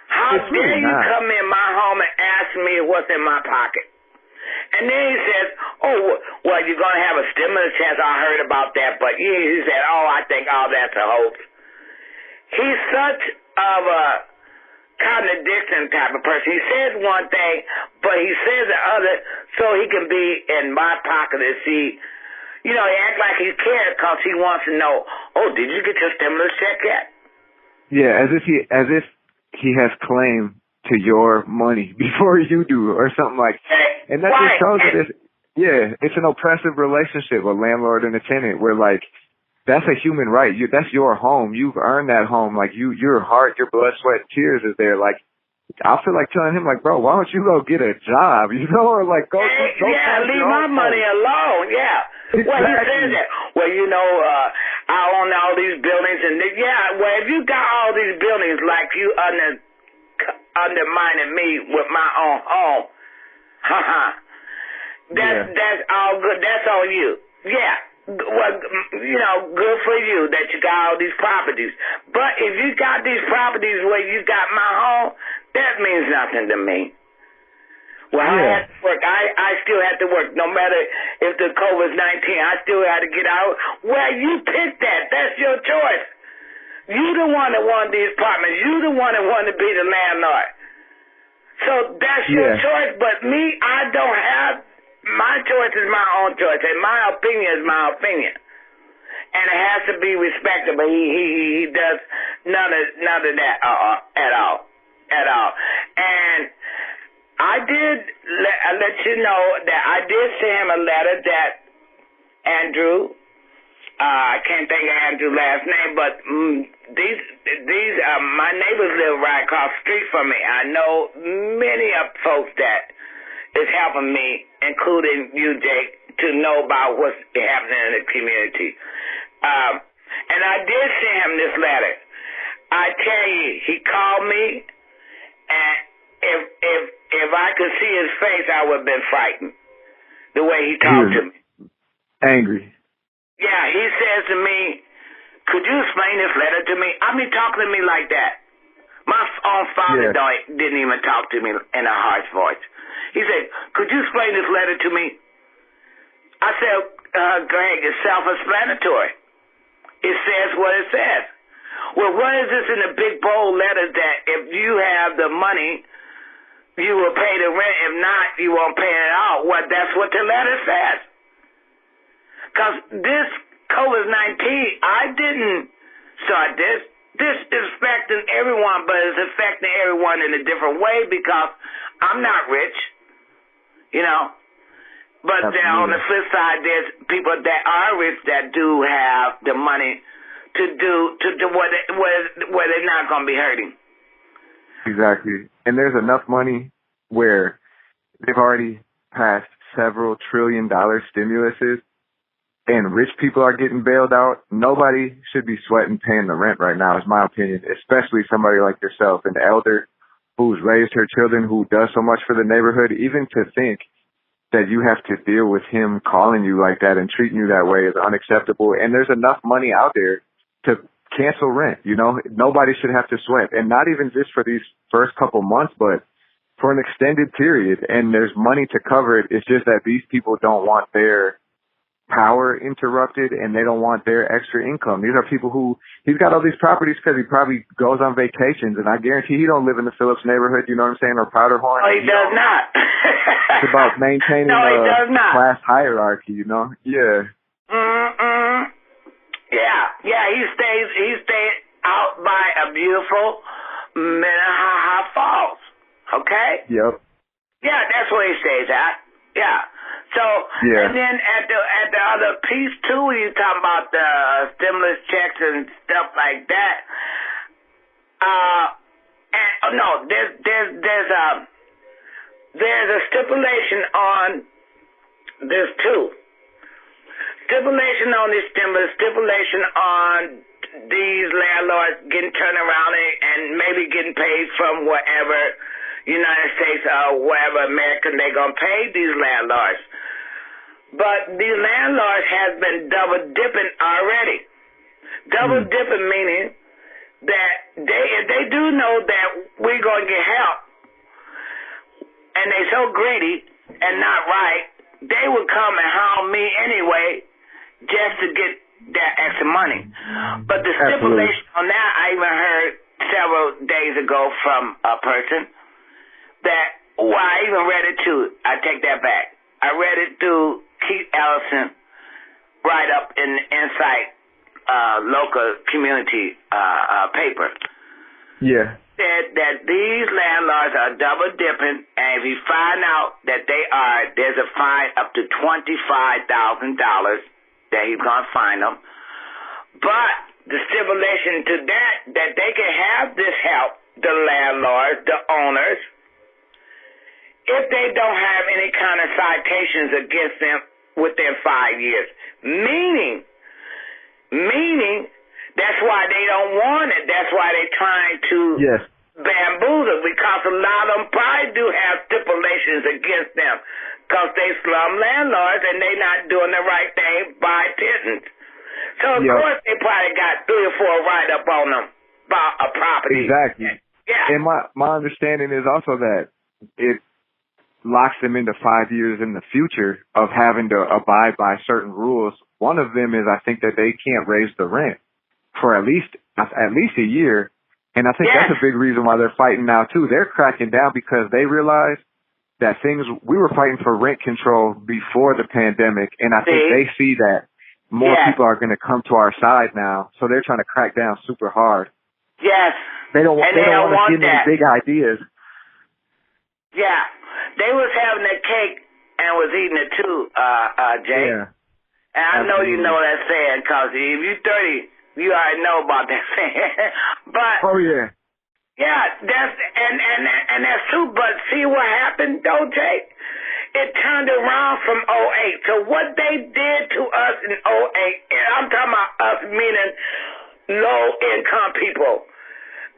How dare you come in my home and ask me what's in my pocket? And then he says, oh, well, you're going to have a stimulus checks. I heard about that. But he said, oh, I think all that's a hoax. He's such of a contradiction type of person. He says one thing, but he says the other so he can be in my pocket and see. You know, he acts like he cares because he wants to know, oh, did you get your stimulus check yet? Yeah, as if he has claim to your money before you do, or something like that. And that just shows that it's an oppressive relationship, a landlord and a tenant, where like that's a human right. That's your home. You've earned that home. Like your heart, your blood, sweat, and tears is there. Like I feel like telling him, like, bro, why don't you go get a job? You know, or like go. Leave my money alone. Yeah. Exactly. Well, he says that. Well, you know, I own all these buildings, and well, if you got all these buildings like you undermining me with my own home, that's all good. That's on you. Yeah. Well, you know, good for you that you got all these properties. But if you got these properties where you got my home, that means nothing to me. Well, I have to work. I still have to work, no matter if the COVID-19, I still had to get out. Well, you picked that. That's your choice. You the one that wanted these apartments. You the one that wanted to be the landlord. So that's your choice. But me, I don't have, my choice is my own choice. And my opinion is my opinion. And it has to be respected. But he does none of that at all. And I did let you know that I did send him a letter that Andrew, I can't think of Andrew's last name, but these my neighbors live right across the street from me. I know many of folks that is helping me, including you, Jake, to know about what's happening in the community. And I did send him this letter. I tell you, he called me, and if I could see his face, I would have been frightened. The way he talked to me. Angry. Yeah, he says to me, could you explain this letter to me? I mean, talking to me like that. My own father didn't even talk to me in a harsh voice. He said, could you explain this letter to me? I said, Greg, it's self-explanatory. It says what it says. Well, what is this in the big bold letter that if you have the money, you will pay the rent. If not, you won't pay it at all. Well, that's what the letter says. Because this COVID-19, I didn't start this. This is affecting everyone, but it's affecting everyone in a different way because I'm not rich, you know. But then on the flip side, there's people that are rich that do have the money to do where they're not going to be hurting. Exactly. And there's enough money where they've already passed several $1 trillion stimuluses, and rich people are getting bailed out. Nobody should be sweating paying the rent right now, is my opinion, especially somebody like yourself, an elder who's raised her children, who does so much for the neighborhood. Even to think that you have to deal with him calling you like that and treating you that way is unacceptable. And there's enough money out there to cancel rent. You know, nobody should have to sweat, and not even just for these first couple months, but for an extended period. And there's money to cover it. It's just that these people don't want their power interrupted, and they don't want their extra income. These are people who, he's got all these properties because he probably goes on vacations, and I guarantee he don't live in the Phillips neighborhood, you know what I'm saying, or Powderhorn. No, he does not. It's about maintaining class hierarchy, you know? Yeah. Yeah, he stays out by a beautiful Minnehaha Falls, okay? Yep. Yeah, that's where he stays at. Yeah. So, and then at the other piece too, when you talk about the stimulus checks and stuff like that. There's a stipulation on this too. Stipulation on this stimulus, stipulation on these landlords getting turned around and maybe getting paid from whatever United States or wherever American they're going to pay these landlords. But these landlords has been double dipping already. Double dipping meaning that if they do know that we're going to get help and they so greedy and not right, they would come and harm me anyway just to get that extra money. But the stipulation on that, I even heard several days ago from a person that, I even read it too. I take that back. I read it through Keith Ellison, right up in the Insight local community paper. Yeah. Said that these landlords are double dipping, and if you find out that they are, there's a fine up to $25,000 that he's going to fine them. But the stipulation to that they can have this help, the landlords, the owners, if they don't have any kind of citations against them within 5 years. Meaning, that's why they don't want it. That's why they're trying to bamboozle, because a lot of them probably do have stipulations against them because they slum landlords and they not doing the right thing by tenants. So, of course, they probably got 3 or 4 write-up on them about a property. Exactly. Yeah. And my understanding is also that locks them into 5 years in the future of having to abide by certain rules. One of them is I think that they can't raise the rent for at least a year. And I think that's a big reason why they're fighting now too. They're cracking down because they realize that we were fighting for rent control before the pandemic. And I think they see that more people are going to come to our side now. So they're trying to crack down super hard. Yes. They don't want to give them big ideas. Yeah. They was having that cake and was eating it too, Jay. Yeah. And I know you know that saying, because if you're 30, you already know about that saying. But oh yeah. Yeah, and that's true, but see what happened though, Jay? It turned around from '08. So what they did to us in '08, I'm talking about us meaning low income people.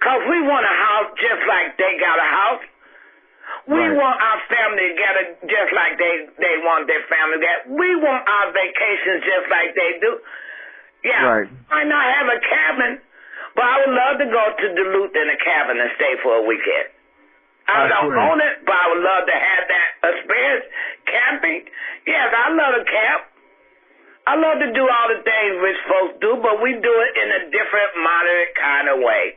Cause we want a house just like they got a house. We want our family together just like they want their family together. We want our vacations just like they do. Yeah. Right. Might not have a cabin, but I would love to go to Duluth in a cabin and stay for a weekend. I don't own it, but I would love to have that experience. Camping, yes, I love to camp. I love to do all the things rich folks do, but we do it in a different, moderate kind of way.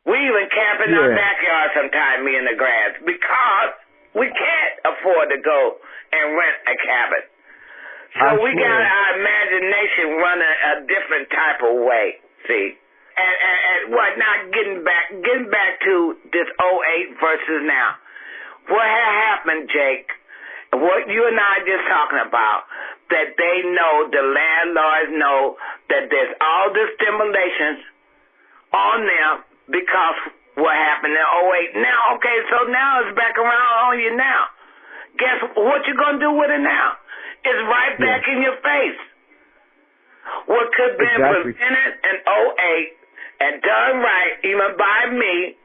We even camp in our backyard sometimes, me and the grass, because we can't afford to go and rent a cabin. So we got our imagination running a different type of way, see? And what, not getting back to this '08 versus now. What had happened, Jake, what you and I just talking about, that they know, the landlords know that there's all this stimulations on them because what happened in '08. Now, okay, so now it's back around on you now. Guess what you going to do with it now? It's right back in your face. What could have been prevented in '08 and done right, even by me,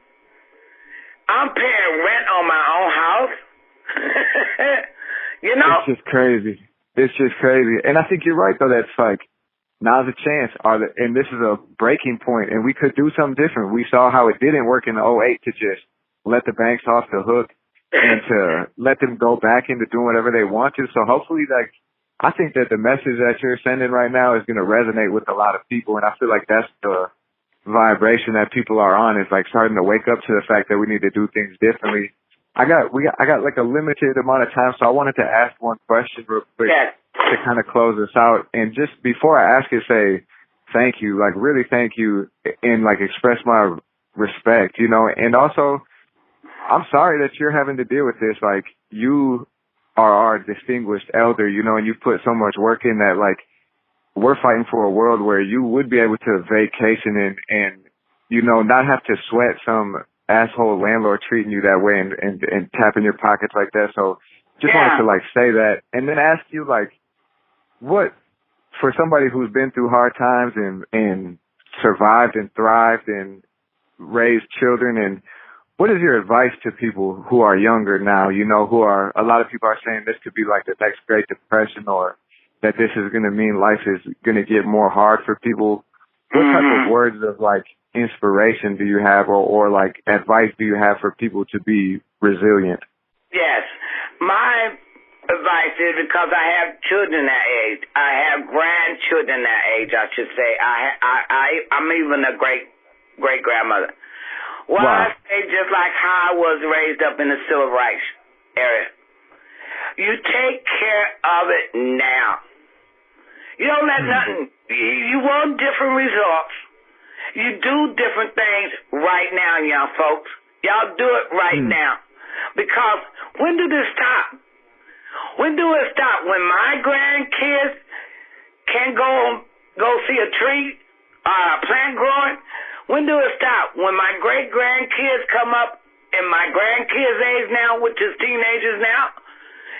I'm paying rent on my own house. You know? It's just crazy. It's just crazy. And I think you're right, though. That's like, now's a chance. And this is a breaking point, and we could do something different. We saw how it didn't work in '08 to just let the banks off the hook and to let them go back into doing whatever they want to. So hopefully, like, I think that the message that you're sending right now is going to resonate with a lot of people, and I feel like that's the vibration that people are on, is like starting to wake up to the fact that we need to do things differently. I got like a limited amount of time, so I wanted to ask one question real quick to kind of close this out. And just before I ask it, say thank you, like really thank you, and like express my respect, you know. And also, I'm sorry that you're having to deal with this. Like, you are our distinguished elder, you know, and you put so much work in that. Like, we're fighting for a world where you would be able to vacation and you know, not have to sweat some asshole landlord treating you that way and tapping your pockets like that. So just wanted to like say that, and then ask you, like, what, for somebody who's been through hard times and survived and thrived and raised children, and what is your advice to people who are younger now, you know, who are, a lot of people are saying this could be like the next Great Depression, or that this is going to mean life is going to get more hard for people. What type of words of like inspiration do you have, or like advice do you have for people to be resilient? Yes. My advice is, because I have children that age, I have grandchildren that age, I should say. I'm even a great grandmother. Well, I say just like how I was raised up in the civil rights area. You take care of it now. You don't let nothing. You want different results. You do different things right now, young folks. Y'all do it right now. Because when do this stop? When do it stop? When my grandkids can go see a tree, a plant growing? When do it stop? When my great-grandkids come up in my grandkids' age now, which is teenagers now,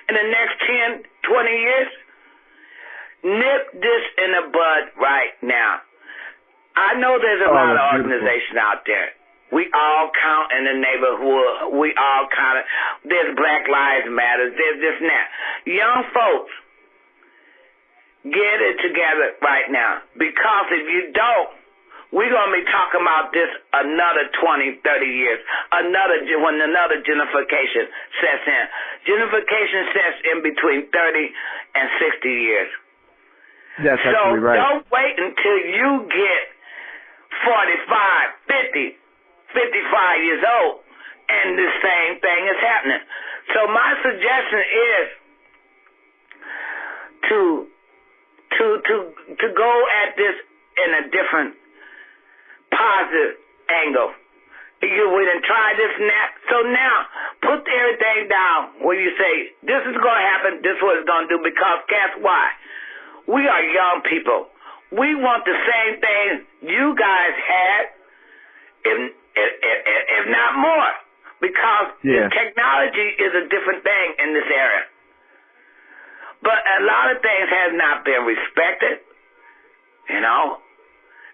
in the next 10, 20 years? Nip this in the bud right now. I know there's a lot of organizations out there. We all count in the neighborhood. We all kind of, there's Black Lives Matter, there's this and that. Young folks, get it together right now. Because if you don't, we're going to be talking about this another 20, 30 years, when another gentrification sets in. Gentrification sets in between 30 and 60 years. That's absolutely right. So don't wait until you get 45, 50, 55 years old and the same thing is happening. So my suggestion is to go at this in a different positive angle. We done tried this and that. So now put everything down where you say, this is going to happen, this is what it's going to do, because guess why? We are young people. We want the same thing you guys had, if not more, because technology is a different thing in this area. But a lot of things have not been respected, you know.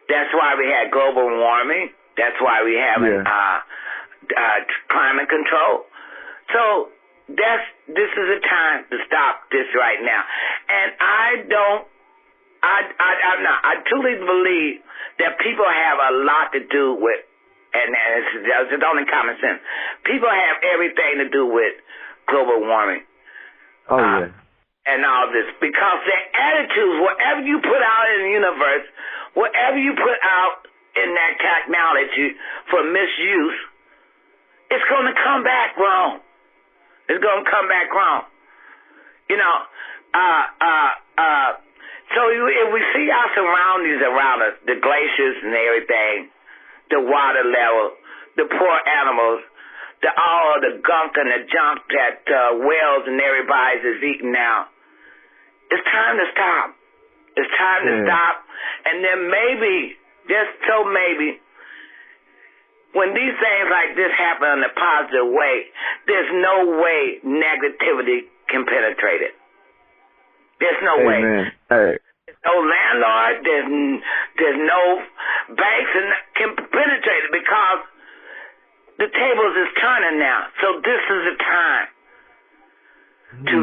That's why we had global warming. That's why we have climate control. So this is a time to stop this right now. And I truly believe that people have a lot to do with, and it's only common sense. People have everything to do with global warming. And all this, because their attitudes, whatever you put out in the universe, whatever you put out in that technology for misuse, it's going to come back wrong. It's going to come back wrong. You know, so if we see our surroundings around us, the glaciers and everything, the water level, the poor animals, all the gunk and the junk that whales and everybody's is eating now, it's time to stop. It's time to stop. And then maybe, just so maybe, when these things like this happen in a positive way, there's no way negativity can penetrate it. There's no way. There's no landlord, there's no banks that can penetrate it, because the tables is turning now. So this is the time to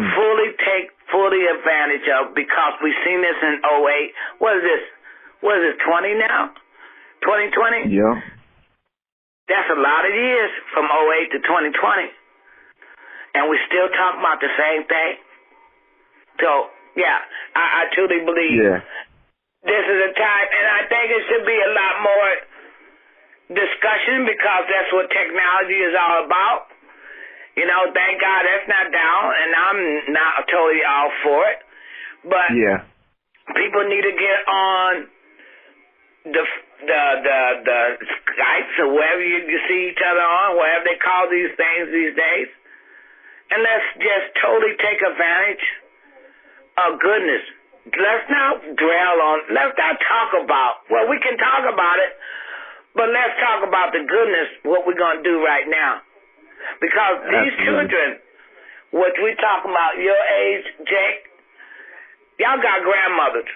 take fully advantage of, because we've seen this in 08. What is this? 20 now? 2020? Yeah. That's a lot of years from 08 to 2020. And we still talking about the same thing. So, yeah, I truly believe this is a time, and I think it should be a lot more discussion, because that's what technology is all about. You know, thank God that's not down, and I'm not totally all for it. But people need to get on the Skypes or wherever you see each other on, whatever they call these things these days, and let's just totally take advantage of goodness. Let's not dwell on, let's not talk about, well, we can talk about it, but let's talk about the goodness, what we're going to do right now. Because these children, what we talking about, your age, Jake, y'all got grandmothers,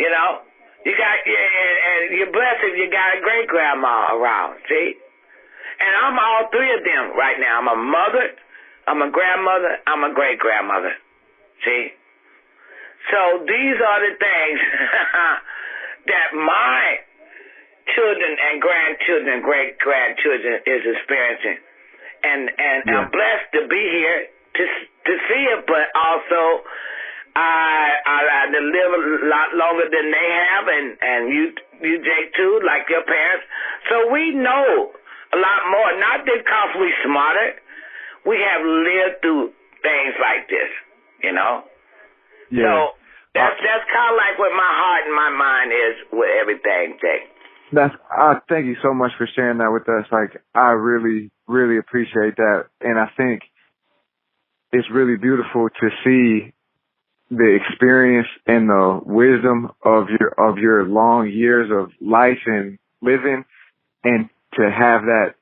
you know. You got, and you're blessed if you got a great grandma around, see. And I'm all three of them right now. I'm a mother, I'm a grandmother, I'm a great grandmother, see. So these are the things that my children and grandchildren, great grandchildren is experiencing. And I'm blessed to be here to see it, but also I live a lot longer than they have, and you Jake too, like your parents. So we know a lot more. Not because we smarter, we have lived through things like this, you know. Yeah. So that's kind of like what my heart and my mind is with everything, Jake. Thank you so much for sharing that with us. Like, I really, really appreciate that. And I think it's really beautiful to see the experience and the wisdom of your long years of life and living, and to have that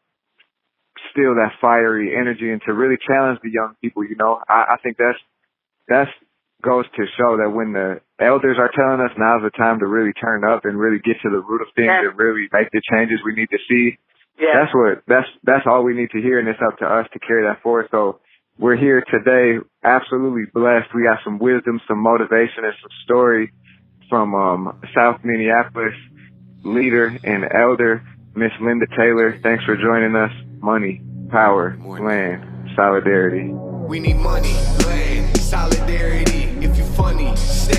still that fiery energy, and to really challenge the young people. You know, I think that's goes to show that when the elders are telling us now's the time to really turn up and really get to the root of things and really make the changes we need to see. Yeah. That's all we need to hear, and it's up to us to carry that forward. So we're here today, absolutely blessed. We got some wisdom, some motivation, and some story from South Minneapolis. leader and elder, Miss Linda Taylor. Thanks for joining us. Money, power, land, solidarity. We need money, land, solidarity. If you funny, stay